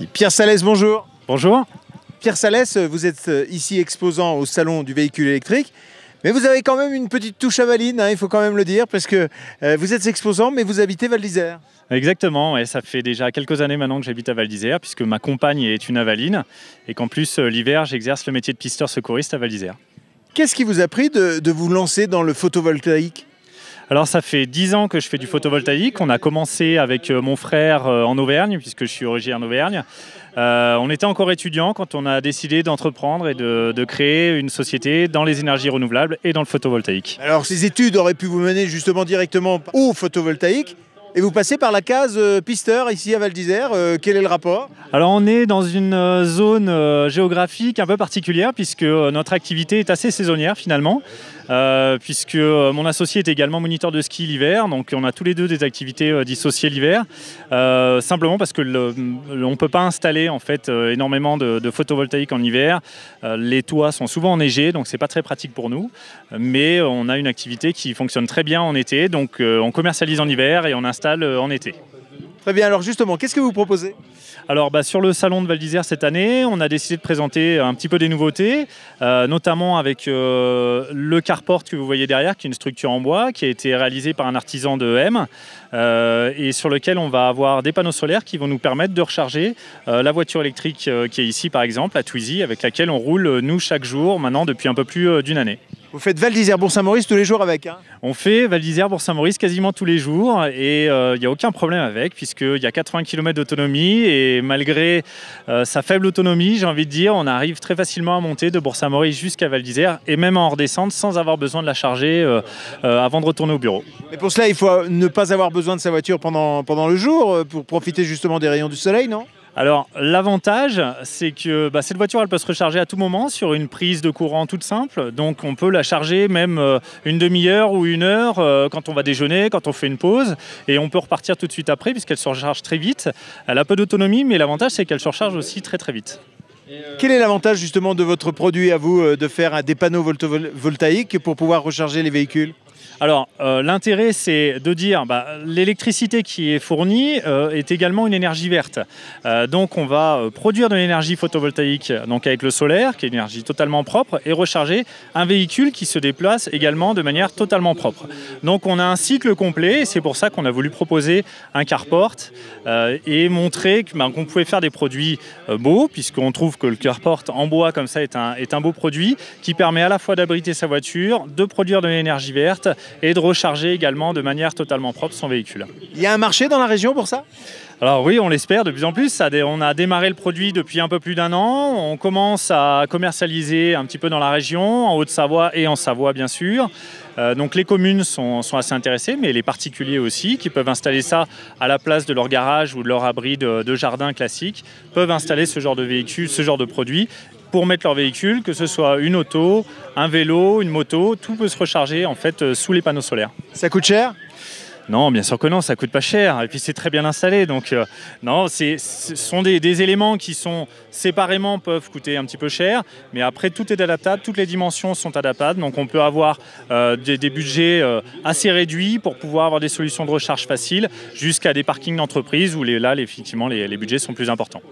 parti. Pierre Salès, bonjour. Bonjour. Pierre Salès, vous êtes ici exposant au salon du véhicule électrique, mais vous avez quand même une petite touche avaline, hein, il faut quand même le dire, parce que vous êtes exposant, mais vous habitez Val d'Isère. Exactement, ouais, ça fait déjà quelques années maintenant que j'habite à Val d'Isère, puisque ma compagne est une avaline, et qu'en plus l'hiver j'exerce le métier de pisteur secouriste à Val d'Isère. Qu'est-ce qui vous a pris de vous lancer dans le photovoltaïque ? Alors ça fait 10 ans que je fais du photovoltaïque. On a commencé avec mon frère en Auvergne, puisque je suis originaire d'Auvergne. On était encore étudiants quand on a décidé d'entreprendre et de créer une société dans les énergies renouvelables et dans le photovoltaïque. Alors ces études auraient pu vous mener justement directement au photovoltaïque, et vous passez par la case pisteur ici à Val d'Isère. Quel est le rapport ? Alors on est dans une zone géographique un peu particulière, puisque notre activité est assez saisonnière finalement. Puisque mon associé est également moniteur de ski l'hiver, donc on a tous les deux des activités dissociées l'hiver, simplement parce que on ne peut pas installer en fait énormément de photovoltaïque en hiver. Les toits sont souvent enneigés, donc c'est pas très pratique pour nous, mais on a une activité qui fonctionne très bien en été, donc on commercialise en hiver et on installe en été. Très bien, alors justement, qu'est-ce que vous proposez ? Alors sur le salon de Val d'Isère cette année, on a décidé de présenter un petit peu des nouveautés, notamment avec le carport que vous voyez derrière, qui est une structure en bois, qui a été réalisée par un artisan de M, et sur lequel on va avoir des panneaux solaires qui vont nous permettre de recharger la voiture électrique qui est ici par exemple, la Twizy, avec laquelle on roule nous chaque jour maintenant depuis un peu plus d'une année. Vous faites Val d'Isère, Bourg-Saint-Maurice tous les jours avec, hein ? On fait Val d'Isère, Bourg-Saint-Maurice quasiment tous les jours et il n'y a aucun problème avec, puisqu'il y a 80 km d'autonomie et malgré sa faible autonomie, j'ai envie de dire, on arrive très facilement à monter de Bourg-Saint-Maurice jusqu'à Val d'Isère et même à en redescendre sans avoir besoin de la charger avant de retourner au bureau. Mais pour cela, il faut ne pas avoir besoin de sa voiture pendant le jour pour profiter justement des rayons du soleil, non ? Alors l'avantage, c'est que cette voiture elle peut se recharger à tout moment sur une prise de courant toute simple, donc on peut la charger même une demi-heure ou une heure quand on va déjeuner, quand on fait une pause, et on peut repartir tout de suite après puisqu'elle se recharge très vite. Elle a peu d'autonomie, mais l'avantage c'est qu'elle se recharge aussi très très vite. Quel est l'avantage justement de votre produit à vous de faire des panneaux voltaïques pour pouvoir recharger les véhicules ? Alors l'intérêt c'est de dire l'électricité qui est fournie est également une énergie verte. Donc on va produire de l'énergie photovoltaïque donc avec le solaire qui est une énergie totalement propre et recharger un véhicule qui se déplace également de manière totalement propre. Donc on a un cycle complet et c'est pour ça qu'on a voulu proposer un carport et montrer qu'on pouvait faire des produits beaux, puisqu'on trouve que le carport en bois comme ça est un beau produit qui permet à la fois d'abriter sa voiture, de produire de l'énergie verte et de recharger également de manière totalement propre son véhicule. Il y a un marché dans la région pour ça ? Alors oui, on l'espère de plus en plus. On a démarré le produit depuis un peu plus d'un an. On commence à commercialiser un petit peu dans la région, en Haute-Savoie et en Savoie bien sûr. Donc les communes sont assez intéressées, mais les particuliers aussi, qui peuvent installer ça à la place de leur garage ou de leur abri de jardin classique, peuvent installer ce genre de véhicule, ce genre de produit, pour mettre leur véhicule, que ce soit une auto, un vélo, une moto, tout peut se recharger en fait sous les panneaux solaires. Ça coûte cher ? Non, bien sûr que non, ça coûte pas cher. Et puis c'est très bien installé. Donc non, ce sont des éléments qui sont séparément peuvent coûter un petit peu cher, mais après tout est adaptable, toutes les dimensions sont adaptables. Donc on peut avoir des budgets assez réduits pour pouvoir avoir des solutions de recharge faciles, jusqu'à des parkings d'entreprise où effectivement les budgets sont plus importants.